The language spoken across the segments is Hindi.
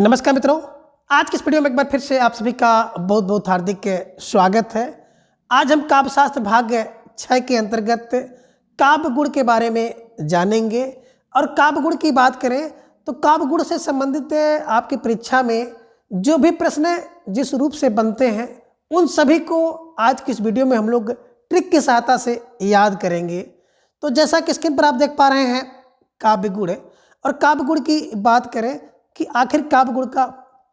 नमस्कार मित्रों, आज की इस वीडियो में एक बार फिर से आप सभी का बहुत बहुत हार्दिक स्वागत है। आज हम काव्य शास्त्र भाग 6 के अंतर्गत काव्य गुण के बारे में जानेंगे। और काव्य गुण की बात करें तो काव्य गुण से संबंधित आपकी परीक्षा में जो भी प्रश्न जिस रूप से बनते हैं उन सभी को आज की इस वीडियो में हम लोग ट्रिक की सहायता से याद करेंगे। तो जैसा कि स्क्रीन पर आप देख पा रहे हैं काव्य गुण, और काव्य गुण की बात करें कि आखिर काव्य गुण का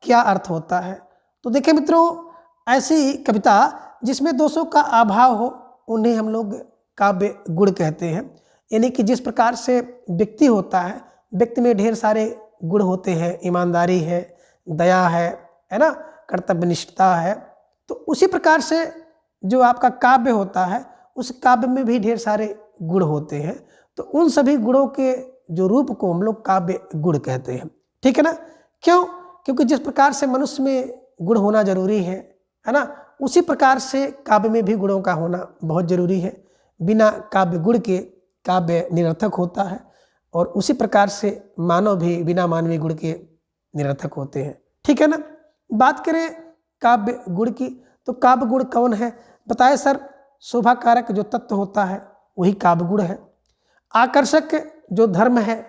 क्या अर्थ होता है। तो देखिए मित्रों, ऐसी कविता जिसमें दोषों का अभाव हो उन्हें हम लोग काव्य गुण कहते हैं। यानी कि जिस प्रकार से व्यक्ति होता है, व्यक्ति में ढेर सारे गुण होते हैं, ईमानदारी है, दया है ना, कर्तव्यनिष्ठता है। तो उसी प्रकार से जो आपका काव्य होता है उस काव्य में भी ढेर सारे गुण होते हैं। तो उन सभी गुणों के जो रूप को हम लोग काव्य गुण कहते हैं। ठीक है ना। क्यों? क्योंकि जिस प्रकार से मनुष्य में गुण होना जरूरी है ना, उसी प्रकार से काव्य में भी गुणों का होना बहुत जरूरी है। बिना काव्य गुण के काव्य निरर्थक होता है, और उसी प्रकार से मानव भी बिना मानवीय गुण के निरर्थक होते हैं। ठीक है ना। बात करें काव्य गुण की तो काव्य गुण कौन है? बताए सर, शोभा कारक जो तत्व होता है वही काव्य गुण है। आकर्षक जो धर्म है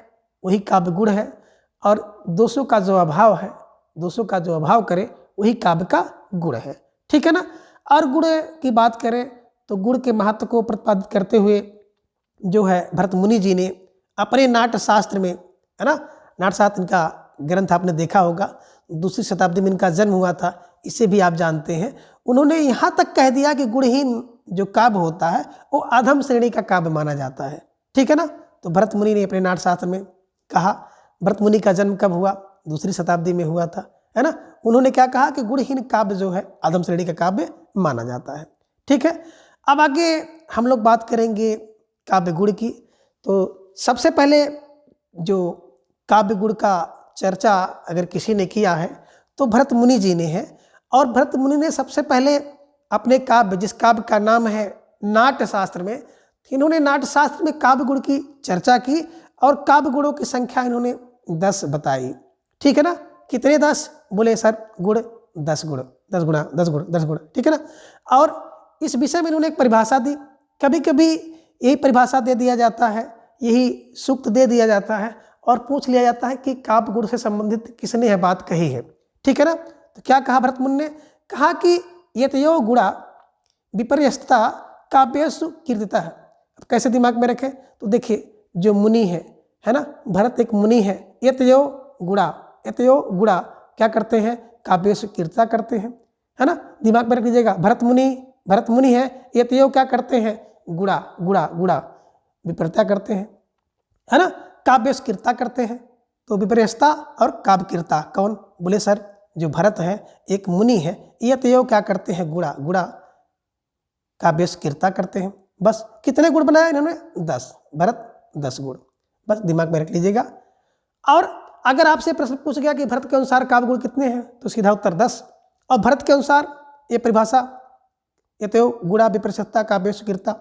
वही काव्य गुण है। और दोषों का जो अभाव है, दोषों का जो अभाव करे वही काव्य का गुण है। ठीक है ना। और गुण की बात करें तो गुण के महत्व को प्रतिपादित करते हुए जो है भरत मुनि जी ने अपने नाट्य शास्त्र में, है ना, नाट्य शास्त्र इनका ग्रंथ आपने देखा होगा, 2वीं शताब्दी में इनका जन्म हुआ था, इसे भी आप जानते हैं। उन्होंने यहाँ तक कह दिया कि गुणहीन जो काव्य होता है वो अधम श्रेणी का काव्य माना जाता है। ठीक है ना। तो भरत मुनि ने अपने नाट्य शास्त्र में कहा। भरत मुनि का जन्म कब हुआ? 2वीं शताब्दी में हुआ था, है ना। उन्होंने क्या कहा कि गुणहीन काव्य जो है अधम श्रेणी का काव्य माना जाता है। ठीक है। अब आगे हम लोग बात करेंगे काव्य गुण की। तो सबसे पहले जो काव्य गुण का चर्चा अगर किसी ने किया है तो भरत मुनि जी ने है। और भरत मुनि ने सबसे पहले अपने काव्य, जिस काव्य का नाम है नाट्य शास्त्र में, इन्होंने नाट्य शास्त्र में काव्य गुण की चर्चा की। और काव्य गुणों की संख्या इन्होंने 10 बताई। ठीक है ना। कितने 10? बोले सर गुण 10 गुण, 10 गुणा 10 गुण 10 गुण। ठीक है ना। और इस विषय में इन्होंने एक परिभाषा दी। कभी कभी यही परिभाषा दे दिया जाता है, यही सूक्त दे दिया जाता है और पूछ लिया जाता है कि काव्य गुण से संबंधित किसने यह बात कही है। ठीक है ना। तो क्या कहा भरत मुनि ने? कहा कि यतयो गुणा विपर्यस्तता काव्येषु कीर्तितः। अब कैसे दिमाग में रखें? तो देखिए, जो मुनि है ना, भरत एक मुनि है। यतयो गुणा, यतयो गुणा क्या करते हैं? काव्येषु कीर्तिता करते हैं, है ना। दिमाग में रख लीजिएगा, भरत मुनि है। यतयो क्या करते हैं? गुणा गुणा गुणा विपर्यता करते हैं, है ना। काव्येषु कीर्तिता करते हैं। तो विपर्यस्ता और काव्य कीर्तिता कौन? बोले सर जो भरत है एक मुनि है। यतयो क्या करते हैं? गुणा गुणा काव्येषु कीर्तिता करते हैं। बस कितने गुण बनाए इन्होंने? 10। भरत 10 गुण, बस दिमाग में रख लीजिएगा। और अगर आपसे प्रश्न पूछ गया कि भरत के अनुसार काव्य गुण कितने हैं, तो सीधा उत्तर 10। और भरत के अनुसार ये परिभाषा यतयो गुणा विपर्यस्तता काव्येषु कीर्तिता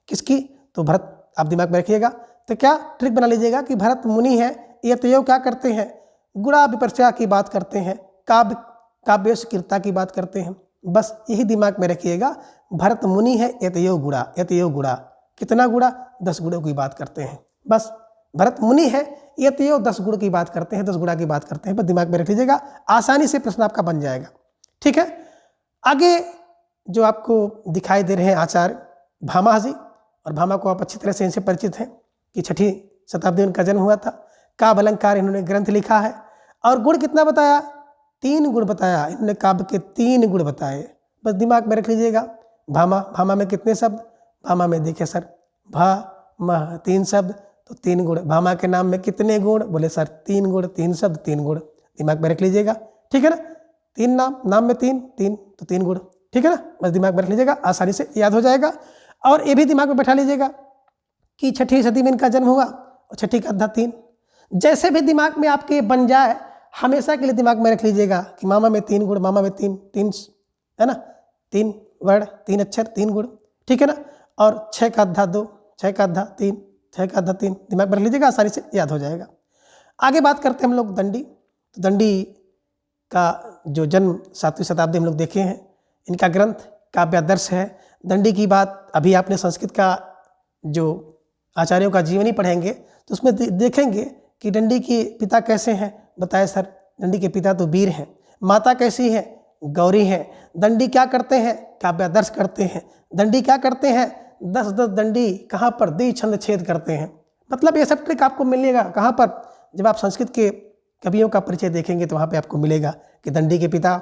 किसकी? तो भरत, आप दिमाग में रखिएगा। तो क्या ट्रिक बना लीजिएगा कि भरत मुनि है, यतयो क्या करते हैं? गुणा विपर्यस्तता की बात करते हैं, काव्येषु कीर्तिता की बात करते हैं। बस यही दिमाग में रखिएगा। भरत मुनि है, यतयो गुणा कितना गुणा? 10 गुणों की बात करते हैं। बस भरत मुनि है, यतयो 10 गुण की बात करते हैं, 10 गुणा की बात करते हैं। बस दिमाग में रख लीजिएगा, आसानी से प्रश्न आपका बन जाएगा। ठीक है। आगे जो आपको दिखाई दे रहे हैं आचार्य भामा जी, और भामा को आप अच्छी तरह से इनसे परिचित हैं कि 6वीं शताब्दी में उनका जन्म हुआ था। काव्य अलंकार इन्होंने ग्रंथ लिखा है। और गुण कितना बताया? 3 गुण बताया इन्होंने, काव्य के 3 गुण बताए। बस दिमाग में रख लीजिएगा। भामा में कितने शब्द? भामा में देखिए सर, भा मह 3 शब्द, तो 3 गुण। भामा के नाम में कितने गुण? बोले सर 3 गुण, 3 शब्द 3 गुण। दिमाग में रख लीजिएगा। ठीक है ना। 3 नाम में 3 तो 3 गुण। ठीक है ना। बस दिमाग में रख लीजिएगा, आसानी से याद हो जाएगा। और ये भी दिमाग में बैठा लीजिएगा कि 6वीं सदी में इनका जन्म हुआ और 6वीं का अध्याय 3। जैसे भी दिमाग में आपके बन जाए, हमेशा के लिए दिमाग में रख लीजिएगा कि मामा में 3 गुण, मामा में 3 है ना, 3 वर्ण, 3 अक्षर, 3 गुण। ठीक है ना। और 6 का अध्याय 2, 6 का अध्याय 3, 6 का अध्याय 3, दिमाग में रख लीजिएगा, आसानी से याद हो जाएगा। आगे बात करते हैं हम लोग दंडी। तो दंडी का जो जन्म 7वीं शताब्दी हम लोग देखे हैं। इनका ग्रंथ काव्यादर्श है। दंडी की बात अभी आपने संस्कृत का जो आचार्यों का जीवनी पढ़ेंगे तो उसमें देखेंगे कि दंडी के पिता कैसे हैं। बताए सर दंडी के पिता तो वीर हैं। माता कैसी है? गौरी हैं। दंडी क्या करते हैं? काव्यादर्श करते हैं। दंडी क्या करते हैं? 10-10 दंडी कहाँ पर द्वि छंद छेद करते हैं। मतलब ये सब ट्रिक आपको मिलेगा कहाँ पर? जब आप संस्कृत के कवियों का परिचय देखेंगे तो वहाँ पे आपको मिलेगा कि दंडी के पिता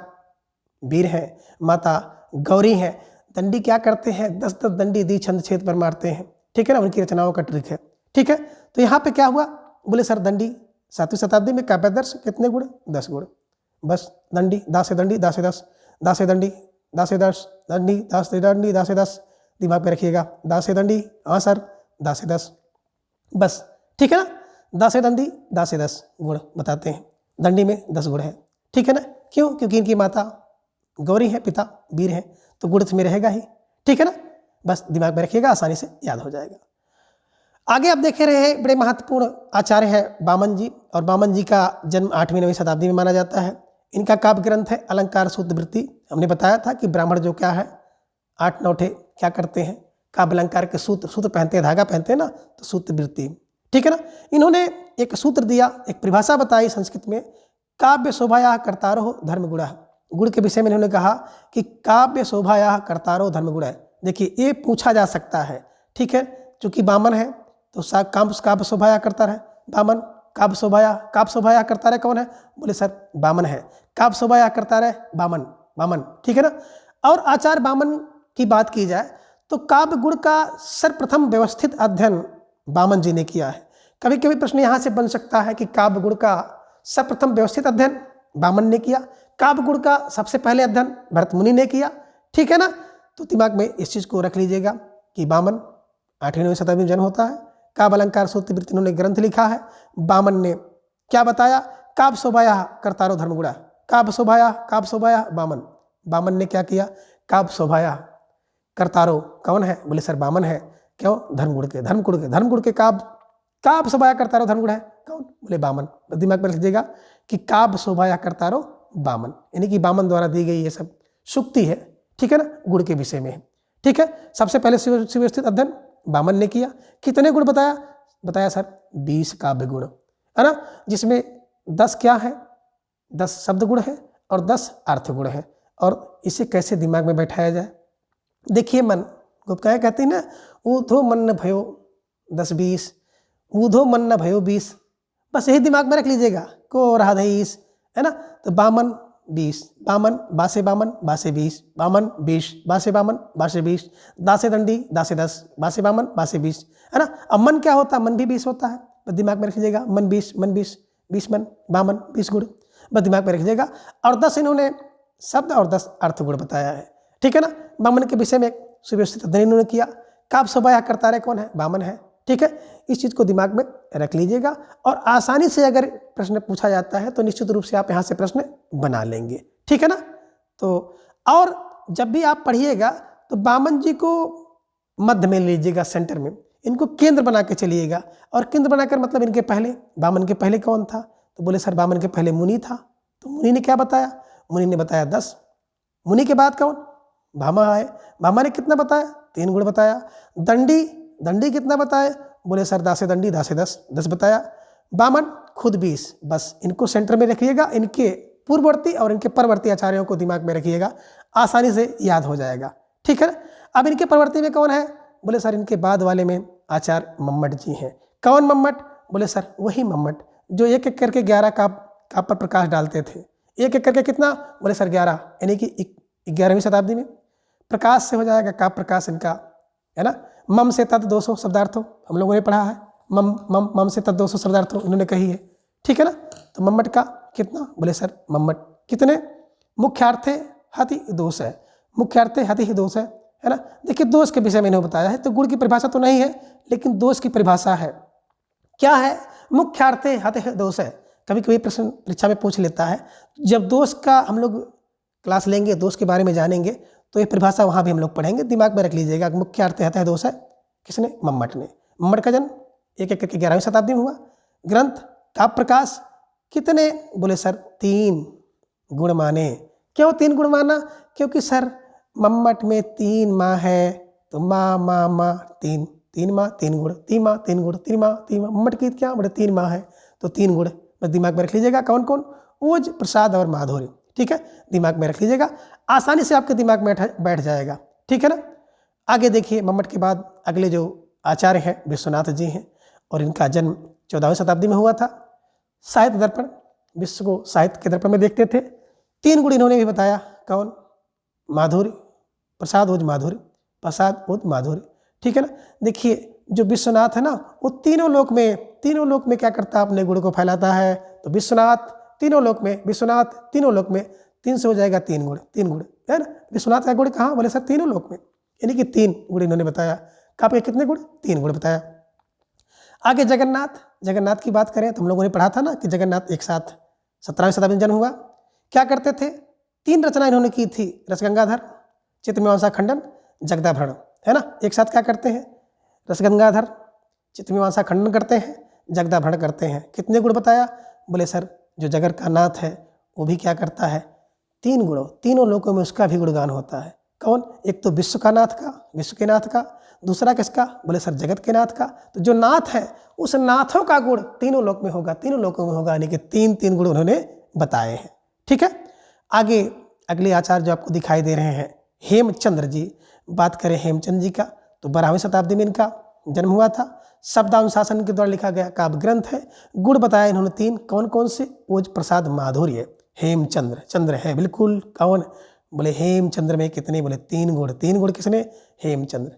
वीर हैं, माता गौरी हैं। दंडी क्या करते हैं? 10-10 दंडी द्वि छंद छेद पर मारते हैं। ठीक है ना, उनकी रचनाओं का ट्रिक है। ठीक है, तो यहाँ पे क्या हुआ? बोले सर दंडी 7वीं शताब्दी में काव्यादर्श कितने गुण? 10 गुण। बस दंडी दा से दंडी दा से 10, दा से दंडी दा से 10, दंडी दा से दंडी दा से 10। दिमाग में रखिएगा, दा से दंडी, हाँ सर, दा से 10, बस। ठीक है ना, दा से दंडी दा से 10 गुण बताते हैं। दंडी में 10 गुण है। ठीक है ना, क्यों? क्योंकि इनकी माता गौरी है, पिता वीर है, तो गुण में रहेगा ही। ठीक है ना, बस दिमाग में रखिएगा, आसानी से याद हो जाएगा। आगे आप देखे रहे हैं बड़े महत्वपूर्ण आचार्य है वामन जी, और वामन जी का जन्म 8वीं-9वीं शताब्दी में माना जाता है। इनका काव्य ग्रंथ है अलंकार सूत्र वृत्ति। हमने बताया था कि ब्राह्मण जो क्या है 8-9 ठे क्या करते हैं? काव्य अलंकार के सूत्र पहनते हैं, धागा पहनते हैं ना, तो सूत्र वृत्ति। ठीक है ना, इन्होंने एक सूत्र दिया, एक परिभाषा बताई संस्कृत में, काव्य शोभाया कर्तारो धर्म गुणा। गुण के विषय में इन्होंने कहा कि काव्य शोभाया कर्तारो धर्म गुणा। देखिए ये पूछा जा सकता है। ठीक है, चूंकि वामन है तो काव्य शोभाया करता है वामन। काव्य शोभाया करता रहे कौन है? बोले सर वामन है। काव्य शोभाया करता रहे वामन। ठीक है ना, और आचार्य वामन की बात की जाए तो काव्य गुण का सर्वप्रथम व्यवस्थित अध्ययन वामन जी ने किया है। कभी कभी प्रश्न यहाँ से बन सकता है कि काव्य गुण का सर्वप्रथम व्यवस्थित अध्ययन वामन ने किया, काव्य गुण का सबसे पहले अध्ययन भरत मुनि ने किया। ठीक है ना, तो दिमाग में इस चीज़ को रख लीजिएगा कि वामन 8वीं-9वीं शताब्दी में जन्म होता है। काव्य अलंकार सूत्र वृत्ति इन्होंने ग्रंथ लिखा है। वामन ने क्या बताया? काव्य शोभाया कर्तारो धर्म गुणा। काव्य शोभाया वामन ने क्या किया? काव्य शोभाया कर्तारो कौन है? बोले सर वामन है। क्यों? धर्म गुण के काव्य शोभाया कर्तारो धर्म गुण है कौन? बोले वामन। दिमाग में रख लीजिएगा कि काव्य शोभाया कर्तारो वामन, यानी कि वामन द्वारा दी गई ये सब शुक्ति है। ठीक है ना, गुण के विषय में है। ठीक है, सबसे पहले सुव्यवस्थित अध्ययन वामन ने किया। कितने गुण बताया सर? 20 काव्य गुण है ना, जिसमें 10 क्या है? 10 शब्द गुण है और 10 अर्थ गुण है। और इसे कैसे दिमाग में बैठाया जाए? देखिए मन गुप्त कहते हैं ना, ऊधो मन न भयो 10-20, ऊधो मन न भयो 20, बस यही दिमाग में रख लीजिएगा। को राधईस है ना, तो वामन 20, वामन बासे 20, वामन 20 बासे 20, दासे दंडी दासे 10, बासे वामन बासे 20 है ना। अब मन क्या होता है? मन भी 20 होता है, बस दिमाग में रख लीजिएगा। मन 20 20 मन वामन 20 गुण, बस दिमाग में रख लीजिएगा। और 10 इन्होंने शब्द और 10 अर्थ गुण बताया है। ठीक है ना, वामन के विषय में एक सुव्यवस्थित अध्ययन इन्होंने किया। काव्य शोभाया करता रहे कौन है? वामन है। ठीक है, इस चीज़ को दिमाग में रख लीजिएगा और आसानी से अगर प्रश्न पूछा जाता है तो निश्चित रूप से आप यहाँ से प्रश्न बना लेंगे। ठीक है ना, तो और जब भी आप पढ़िएगा तो वामन जी को मध्य में लीजिएगा, सेंटर में, इनको केंद्र बना के चलिएगा। और केंद्र बनाकर मतलब इनके पहले, वामन के पहले कौन था? तो बोले सर वामन के पहले मुनि था। तो मुनि ने क्या बताया? मुनि ने बताया 10। मुनि के बाद कौन? भामा आए। भामा ने कितना बताया? 3 गुण बताया। दंडी कितना बताया? बोले सर दासे दंडी दासे 10 बताया। वामन खुद 20। बस इनको सेंटर में रखिएगा, इनके पूर्ववर्ती और इनके परवर्ती आचार्यों को दिमाग में रखिएगा, आसानी से याद हो जाएगा। ठीक है, अब इनके परवर्ती में कौन है? बोले सर इनके बाद वाले में आचार्य मम्मट जी हैं। कौन मम्मट? बोले सर वही मम्मट जो एक एक करके 11 काव्य पर प्रकाश डालते थे। एक एक करके कितना? बोले सर 11, यानी कि 11वीं शताब्दी में प्रकाश से हो जाएगा काव्य प्रकाश इनका, है ना। मम से तद 200 शब्दार्थों हम लोगों ने पढ़ा है। मम से तद 200 शब्दार्थों इन्होंने कही है। ठीक है ना, तो मम्मट का कितना? बोले सर मम्मट कितने? मुख्यार्थे हति दोष है, मुख्यार्थे हति ही दोष है ना। देखिए दोष के विषय में इन्होंने बताया है, तो गुण की परिभाषा तो नहीं है लेकिन दोष की परिभाषा है। क्या है? मुख्यार्थे हति दोष है। कभी कभी प्रश्न परीक्षा में पूछ लेता है। जब दोष का हम लोग क्लास लेंगे, दोष के बारे में जानेंगे, तो ये परिभाषा वहाँ भी हम लोग पढ़ेंगे, दिमाग में रख लीजिएगा। मुख्य अर्थ है दोष है किसने? मम्मट ने। मम्मट का जन्म एक एक करके 11वीं शताब्दी में हुआ। ग्रंथ काव्य प्रकाश कितने? बोले सर 3। गुण माने। क्यों 3 गुण माना? क्योंकि सर मम्मट में 3 माँ है, तो माँ माँ माँ 3, 3 माँ 3 गुण, 3 माँ 3 गुण, 3 माँ 3 माँ, मम्मट की क्या बड़े 3 माँ है तो 3 गुण। बस दिमाग में रख लीजिएगा कौन कौन, ओज, प्रसाद और माधुर्य। ठीक है, दिमाग में रख लीजिएगा, आसानी से आपके दिमाग में बैठ जाएगा। ठीक है ना। आगे देखिए, मम्मट के बाद अगले जो आचार्य हैं विश्वनाथ जी हैं, और इनका जन्म 14वीं शताब्दी में हुआ था। साहित्य दर्पण, विश्व को साहित्य के दर्पण में देखते थे। 3 गुण इन्होंने भी बताया, कौन? माधुर्य, प्रसाद, ओज, माधुर्य, प्रसाद, ओज, माधुर्य। ठीक है ना। देखिए जो विश्वनाथ है ना, वो तीनों लोक में क्या करता है? अपने गुण को फैलाता है। तो विश्वनाथ तीनों लोक में, विश्वनाथ तीनों लोक में, 3 से हो जाएगा 3 गुण, 3 गुण है ना। विश्वनाथ का गुण कहाँ? बोले सर तीनों लोक में, यानी कि 3 गुण इन्होंने बताया। आपके कितने गुण? 3 गुण बताया। आगे जगन्नाथ की बात करें तो हम लोगों ने पढ़ा था ना कि जगन्नाथ एक साथ 17वीं शताब्दी में जन्म हुआ। क्या करते थे? 3 रचना इन्होंने की थी, रसगंगाधर, चित्तमीमांसा खंडन, जगदाभरण, है ना। एक साथ क्या करते हैं? रसगंगाधर, चित्तमीमांसा खंडन करते हैं, जगदाभरण करते हैं। कितने गुण बताया? बोले सर जो जगत का नाथ है वो भी क्या करता है? 3 गुणों, तीनों लोकों में उसका भी गुणगान होता है। कौन? एक तो विश्व का नाथ का, विश्व के नाथ का, दूसरा किसका? बोले सर जगत के नाथ का। तो जो नाथ है उस नाथों का गुण तीनों लोक में होगा, तीनों लोकों में होगा, यानी कि 3 गुण उन्होंने बताए हैं। ठीक है। आगे अगले आचार्य जो आपको दिखाई दे रहे हैं, हेमचंद्र जी। बात करें हेमचंद्र जी का तो 12वीं शताब्दी में इनका जन्म हुआ था। शब्दानुशासन के द्वारा लिखा गया काव्य ग्रंथ है। गुण बताया इन्होंने 3, कौन कौन से? ओज, प्रसाद, माधुर्य। हेमचंद्र, चंद्र है बिल्कुल, कौन? बोले हेमचंद्र में कितने? बोले 3 गुण। 3 गुण किसने? हेमचंद्र,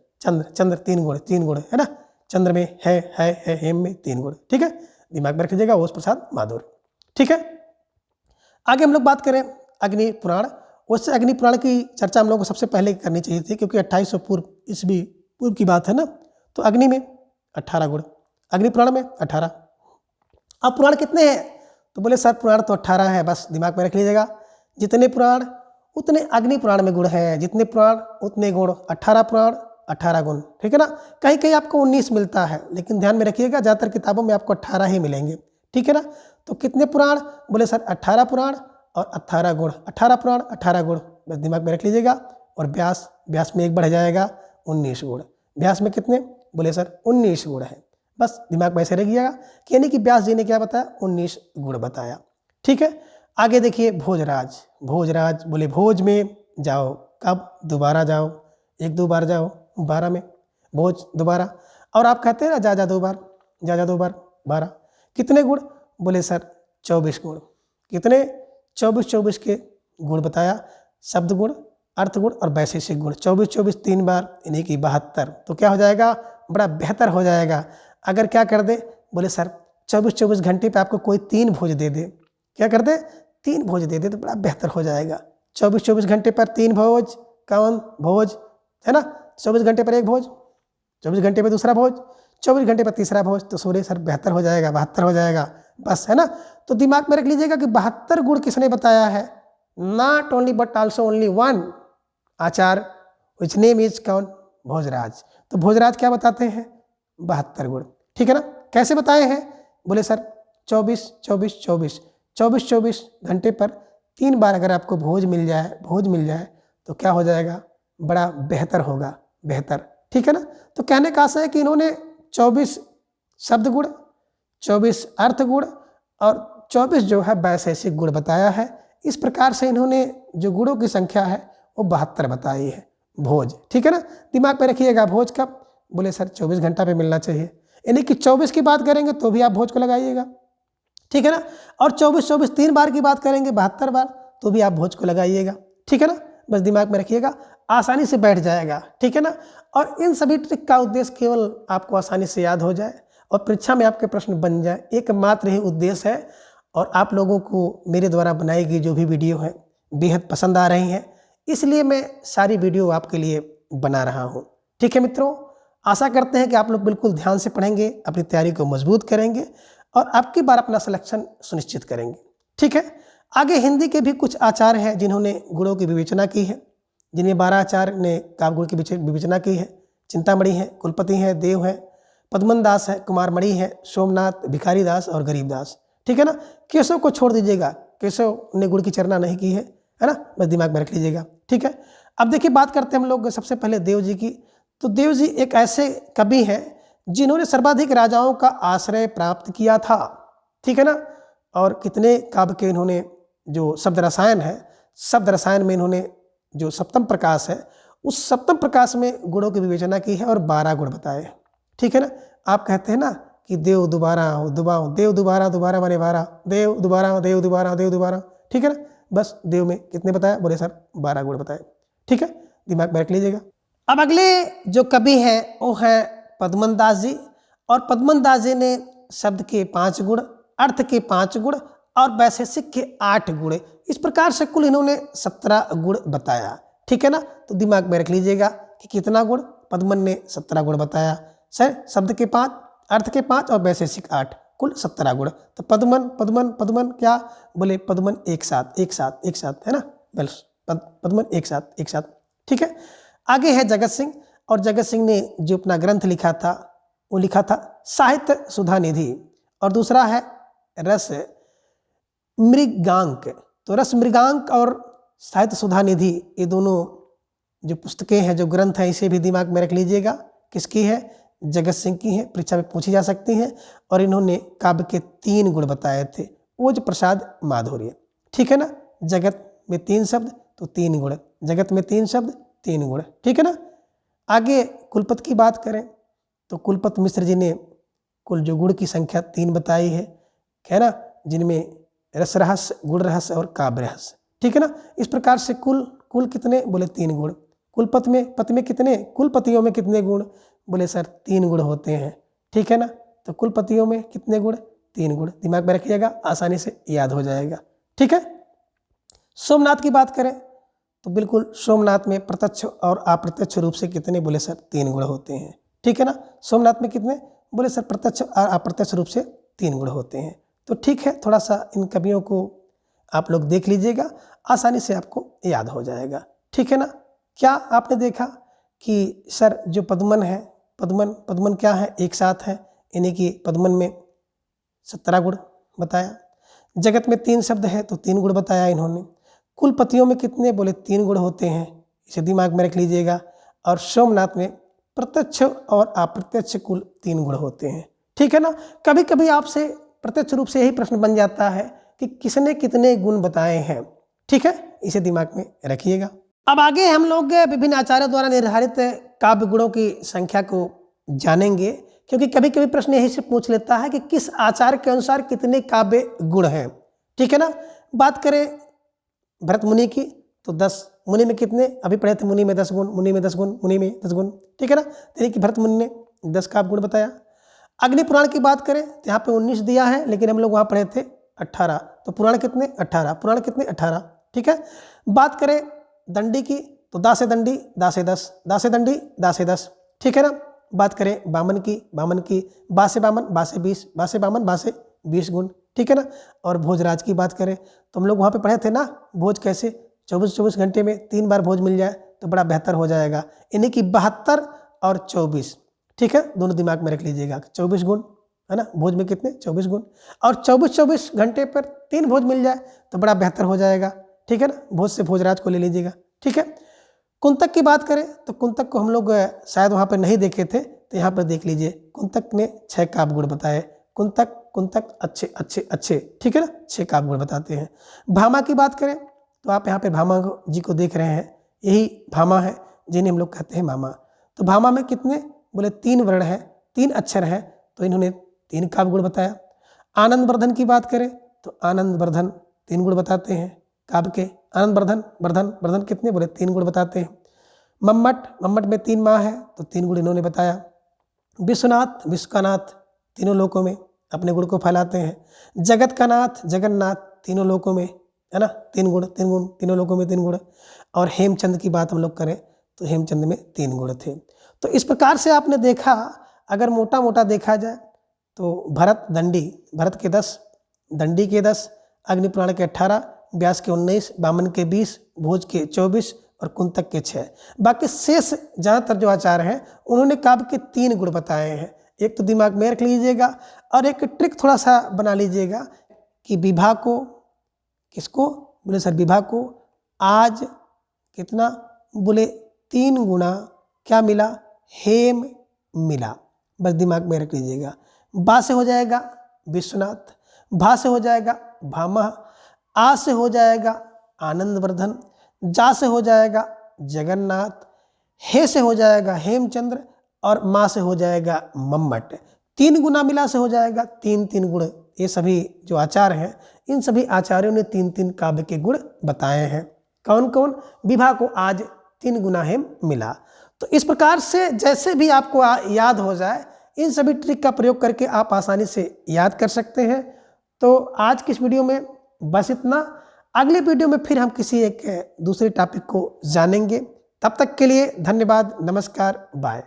चंद्र 3 गुण, 3 गुण है ना। चंद्र में है, हेम में 3 गुण। ठीक है, दिमाग में रख लीजिएगा, ओज, प्रसाद, माधुर्य। ठीक है। आगे हम लोग बात करें अग्नि पुराण। उससे अग्नि पुराण की चर्चा हम लोग को सबसे पहले करनी चाहिए थी, क्योंकि 2800 पूर्व ईस्वी पूर्व की बात है ना। तो अग्नि में 18 गुण, अग्नि पुराण में 18। अब पुराण कितने हैं? तो बोले सर पुराण तो 18 है, बस दिमाग में रख लीजिएगा, जितने पुराण उतने अग्नि पुराण में गुण हैं, जितने पुराण उतने गुण। 18 पुराण 18 गुण। ठीक है ना। कहीं कहीं आपको 19 मिलता है, लेकिन ध्यान में रखिएगा ज़्यादातर किताबों में आपको 18 ही मिलेंगे। ठीक है ना। तो कितने पुराण? बोले सर 18 पुराण और 18 गुण, 18 पुराण 18 गुण, बस दिमाग में रख लीजिएगा। और व्यास में 1 बढ़ जाएगा, 19 गुण। व्यास में कितने? बोले सर 19 गुण है, बस दिमाग में ऐसे रखिएगा कि यानी कि व्यास जी ने क्या बताया? 19 गुण बताया। ठीक है। आगे देखिए भोजराज। बोले भोज में जाओ, कब? दोबारा जाओ, 1-2 बार जाओ, 12 में भोज दोबारा। और आप कहते हैं ना जा 2 बार, जा 2 बार, 12। कितने गुण? बोले सर 24 गुण। कितने? 24 के गुण बताया, शब्द गुण, अर्थ गुण और वैशेषिक गुण। 24 3 बार, यानी कि 72। तो क्या हो जाएगा? बड़ा बेहतर हो जाएगा। अगर क्या कर दे? बोले सर 24 घंटे पे आपको कोई 3 भोज दे दे, क्या कर दे? 3 भोज दे दे तो बड़ा बेहतर हो जाएगा। 24 घंटे पर 3 भोज, कौन? भोज, है ना। 24 घंटे पर 1 भोज, 24 घंटे पर दूसरा भोज, 24 घंटे पर तीसरा भोज, तो सोरे सर बेहतर हो जाएगा, 72 हो जाएगा, बस, है ना। तो दिमाग में रख लीजिएगा कि 72 गुण किसने बताया है? Not only but also only 1 Acharya, which name is कौन? भोजराज। तो भोजराज क्या बताते हैं? 72 गुण। ठीक है ना। कैसे बताए हैं? बोले सर 24 घंटे पर 3 बार अगर आपको भोज मिल जाए तो क्या हो जाएगा? बड़ा बेहतर होगा, बेहतर। ठीक है ना। तो कहने का आशय है कि इन्होंने 24 शब्द गुण, 24 अर्थ गुण और 24 जो है वैशेषिक गुण बताया है। इस प्रकार से इन्होंने जो गुणों की संख्या है वो 72 बताई है, भोज। ठीक है ना। दिमाग में रखिएगा, भोज कब? बोले सर 24 घंटा पे मिलना चाहिए, यानी कि 24 की बात करेंगे तो भी आप भोज को लगाइएगा। ठीक है ना। और 24 3 बार की बात करेंगे, 72 बार, तो भी आप भोज को लगाइएगा। ठीक है ना। बस दिमाग में रखिएगा, आसानी से बैठ जाएगा। ठीक है ना। और इन सभी ट्रिक का उद्देश्य केवल आपको आसानी से याद हो जाए और परीक्षा में आपके प्रश्न बन जाए, एकमात्र ही उद्देश्य है। और आप लोगों को मेरे द्वारा बनाई गई जो भी वीडियो है बेहद पसंद आ रही हैं, इसलिए मैं सारी वीडियो आपके लिए बना रहा हूँ। ठीक है मित्रों, आशा करते हैं कि आप लोग बिल्कुल ध्यान से पढ़ेंगे, अपनी तैयारी को मजबूत करेंगे और आपकी बार अपना सिलेक्शन सुनिश्चित करेंगे। ठीक है। आगे हिंदी के भी कुछ आचार्य हैं जिन्होंने गुणों की विवेचना की है, जिनमें 12 आचार्य ने काव्य गुण की विवेचना की है। चिंतामणि है, कुलपति हैं, देव हैं, पद्मन दास है, कुमारमणि है, सोमनाथ, भिखारी दास और गरीब दास। ठीक है ना। केशव को छोड़ दीजिएगा, केशव ने गुण की चर्चा नहीं की है ना, बस दिमाग में रख लीजिएगा। ठीक है, अब देखिए बात करते हैं हम लोग सबसे पहले देव जी की। तो देव जी एक ऐसे कवि हैं जिन्होंने सर्वाधिक राजाओं का आश्रय प्राप्त किया था। ठीक है ना, और कितने काव्य के इन्होंने जो शब्द रसायन है, शब्द रसायन में इन्होंने जो सप्तम प्रकाश है, उस सप्तम प्रकाश में गुणों की विवेचना की है और 12 गुण बताए। ठीक है ना, आप कहते हैं ना कि देव दोबारा हो दुबाओ, देव दोबारा, दोबारा माने 12, देव दोबारा, देव दोबारा, देव दोबारा। ठीक है ना, बस देव में कितने बताया, बोले सर 12 गुण बताए। ठीक है, दिमाग में रख लीजिएगा। अब अगले जो कवि हैं वो है पद्मन दास जी, और पद्मन दास जी ने शब्द के 5 गुण, अर्थ के 5 गुण और वैशेषिक के 8 गुण, इस प्रकार से कुल इन्होंने 17 गुण बताया। ठीक है ना, तो दिमाग में रख लीजिएगा कि कितना गुण, पद्मन ने 17 गुण बताया सर, शब्द के 5, अर्थ के 5 और वैशेषिक 8, कुल 17 गुण। तो पद्मन पद्मन पद्मन क्या बोले, पद्मन एक साथ एक साथ एक साथ, है ना, बस पद्मन एक साथ एक साथ। ठीक है, आगे है जगत सिंह, और जगत सिंह ने जो अपना ग्रंथ लिखा था वो लिखा था साहित्य सुधा निधि, और दूसरा है रस मृगांक। तो रस मृगांक और साहित्य सुधा निधि, ये दोनों जो पुस्तकें हैं, जो ग्रंथ हैं, इसे भी दिमाग में रख लीजिएगा। किसकी है, जगत सिंह की है, परीक्षा में पूछी जा सकती हैं। और इन्होंने काव्य के 3 गुण बताए थे, ओज प्रसाद माधुर्य। ठीक है ना, जगत में 3 शब्द तो 3 गुण, जगत में 3 शब्द 3 गुण। ठीक है ना, आगे कुलपत की बात करें तो कुलपत मिश्र जी ने कुल जो गुण की संख्या 3 बताई है ना, जिनमें रस रहस्य, गुण रहस्य और काव्य रहस्य। ठीक है ना, इस प्रकार से कुल कितने, बोले 3 गुण। कुलपत में, पत में कितने, कुलपतियों में कितने गुण, बोले सर 3 गुण होते हैं। ठीक है ना, तो कुलपतियों में कितने गुण, 3 गुण। दिमाग में रखिएगा, आसानी से याद हो जाएगा। ठीक है, सोमनाथ की बात करें तो बिल्कुल सोमनाथ में प्रत्यक्ष और अप्रत्यक्ष रूप से कितने, बोले सर 3 गुण होते हैं। ठीक है ना, सोमनाथ में कितने, बोले सर प्रत्यक्ष और अप्रत्यक्ष रूप से 3 गुण होते हैं। तो ठीक है, थोड़ा सा इन कवियों को आप लोग देख लीजिएगा, आसानी से आपको याद हो जाएगा। ठीक है ना, क्या आपने देखा कि सर जो पद्मन है, पद्मन क्या है, एक साथ है, यानी कि पद्मन में 17 गुण बताया। जगत में 3 शब्द है तो 3 गुण बताया इन्होंने। कुलपतियों में कितने, बोले 3 गुण होते हैं, इसे दिमाग में रख लीजिएगा। और सोमनाथ में प्रत्यक्ष और अप्रत्यक्ष कुल 3 गुण होते हैं। ठीक है ना, कभी कभी आपसे प्रत्यक्ष रूप से यही प्रश्न बन जाता है कि किसने कितने गुण बताए हैं। ठीक है, इसे दिमाग में रखिएगा। अब आगे हम लोग विभिन्न आचार्यों द्वारा निर्धारित काव्य गुणों की संख्या को जानेंगे, क्योंकि कभी कभी प्रश्न यही से पूछ लेता है कि किस आचार्य के अनुसार कितने काव्य गुण हैं। ठीक है ना, बात करें भरत मुनि की तो 10, मुनि में कितने, अभी पढ़े थे, मुनि में 10 गुण, मुनि में 10 गुण, मुनि में 10 गुण। ठीक है ना, यानी कि भरत मुनि ने 10 काव्य गुण बताया। अग्नि पुराण की बात करें तो यहाँ पे 19 दिया है, लेकिन हम लोग वहाँ पढ़े थे 18, तो पुराण कितने, 18, पुराण कितने, 18। ठीक है, बात करें दंडी की तो दासे दंडी, दासे 10, दासे दंडी, दासे 10। ठीक है ना, बात करें बामन की बासे बामन, बासे 20, बासे बामन, बासे 20 गुण। ठीक है ना, और भोजराज की बात करें तो हम लोग वहाँ पे पढ़े थे ना, भोज कैसे 24 घंटे में 3 बार भोज मिल जाए तो बड़ा बेहतर हो जाएगा, यानी कि 72 और 24। ठीक है, दोनों दिमाग में रख लीजिएगा, 24 गुण है ना, भोज में कितने, 24 गुण, और 24 घंटे पर 3 भोज मिल जाए तो बड़ा बेहतर हो जाएगा। ठीक है ना, भोज से भोजराज को ले लीजिएगा। ठीक है, कुंतक की बात करें तो कुंतक को हम लोग शायद वहाँ पर नहीं देखे थे, तो यहाँ पर देख लीजिए, कुंतक ने 6 काव्य गुण बताए। कुंतक अच्छे अच्छे अच्छे। ठीक है ना, 6 काव्य गुण बताते हैं। भामा की बात करें तो आप यहाँ पे भामा जी को देख रहे हैं, यही भामा है जिन्हें हम लोग कहते हैं मामा। तो भामा में कितने, बोले 3 वर्ण है, 3 अक्षर है, तो इन्होंने 3 काव्य गुण बताया। आनंद वर्धन की बात करें तो आनंद वर्धन 3 गुण बताते हैं काव्य के। आनंद वर्धन कितने, बोले 3 गुण बताते हैं। मम्मट में 3 माह है तो 3 गुण इन्होंने बताया। विश्व का नाथ तीनों लोकों में अपने गुण को फैलाते हैं। जगत का नाथ जगन्नाथ तीनों लोकों में, है ना, 3 गुण तीनों लोकों में 3 गुण। और हेमचंद की बात हम लोग करें तो हेमचंद में 3 गुण थे। तो इस प्रकार से आपने देखा, अगर मोटा मोटा देखा जाए तो भरत के 10, दंडी के 10, अग्निपुराण के 18, व्यास के 19, वामन के 20, भोज के 24 और कुंतक के 6। बाकी शेष ज़्यादातर जो आचार्य हैं उन्होंने काव्य के 3 गुण बताए हैं। एक तो दिमाग में रख लीजिएगा, और एक ट्रिक थोड़ा सा बना लीजिएगा कि विभा को किसको? बोले सर विभा को। आज कितना? बोले 3 गुना क्या मिला? हेम मिला। बस दिमाग में रख लीजिएगा। बा से हो जाएगा विश्वनाथ, भा से हो जाएगा भामा, आ से हो जाएगा आनंदवर्धन, जा से हो जाएगा जगन्नाथ, हे से हो जाएगा हेमचंद्र और माँ से हो जाएगा मम्मट। 3 गुना मिला से हो जाएगा 3 गुण। ये सभी जो आचार्य हैं इन सभी आचार्यों ने 3 काव्य के गुण बताए हैं। कौन कौन? विभा को आज 3 गुना हेम मिला। तो इस प्रकार से जैसे भी आपको याद हो जाए इन सभी ट्रिक का प्रयोग करके आप आसानी से याद कर सकते हैं। तो आज की इस वीडियो में बस इतना। अगले वीडियो में फिर हम किसी एक दूसरे टॉपिक को जानेंगे। तब तक के लिए धन्यवाद, नमस्कार, बाय।